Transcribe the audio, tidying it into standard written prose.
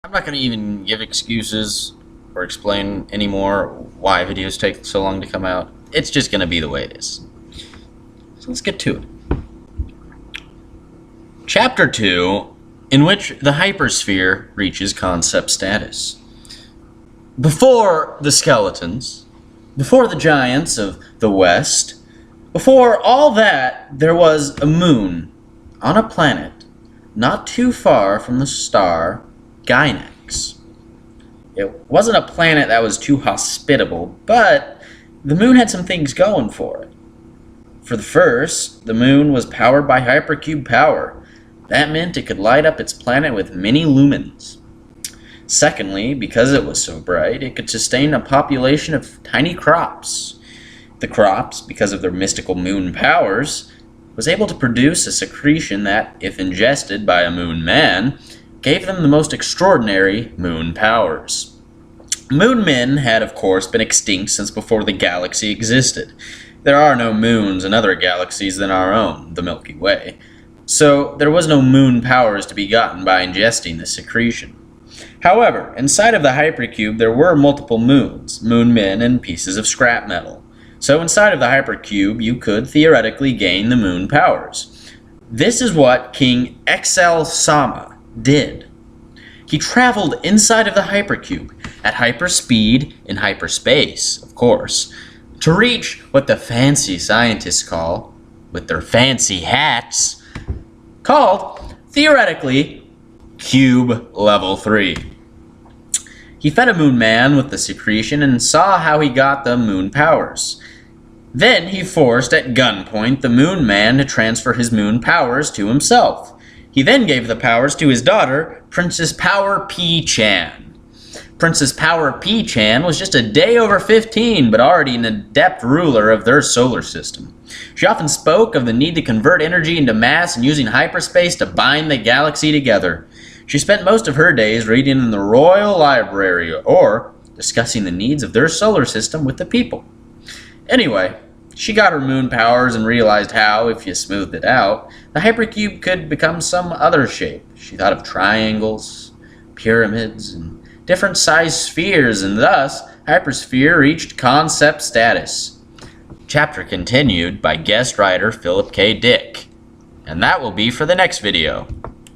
I'm not going to even give excuses or explain anymore why videos take so long to come out. It's just going to be the way it is. So let's get to it. Chapter 2, in which the Hypersphere reaches concept status. Before the skeletons, before the giants of the West, before all that, there was a moon on a planet not too far from the star Gynax. It wasn't a planet that was too hospitable, but the moon had some things going for it. For the first, the moon was powered by hypercube power. That meant it could light up its planet with many lumens. Secondly, because it was so bright, it could sustain a population of tiny crops. The crops, because of their mystical moon powers, was able to produce a secretion that, if ingested by a moon man, gave them the most extraordinary moon powers. Moon men had, of course, been extinct since before the galaxy existed. There are no moons in other galaxies than our own, the Milky Way. So there was no moon powers to be gotten by ingesting this secretion. However, inside of the hypercube there were multiple moons, moon men, and pieces of scrap metal. So inside of the hypercube you could theoretically gain the moon powers. This is what King XL Sama did. He traveled inside of the hypercube at hyperspeed in hyperspace, of course, to reach what the fancy scientists call, with their fancy hats, called, theoretically, Cube Level 3. He fed a moon man with the secretion and saw how he got the moon powers. Then he forced at gunpoint the moon man to transfer his moon powers to himself. He then gave the powers to his daughter, Princess Power P-chan. Princess Power P-chan was just a day over 15, but already an adept ruler of their solar system. She often spoke of the need to convert energy into mass and using hyperspace to bind the galaxy together. She spent most of her days reading in the Royal Library or discussing the needs of their solar system with the people. Anyway, she got her moon powers and realized how, if you smoothed it out, the hypercube could become some other shape. She thought of triangles, pyramids, and different sized spheres, and thus Hypersphere reached concept status. Chapter continued by guest writer Philip K. Dick, and that will be for the next video.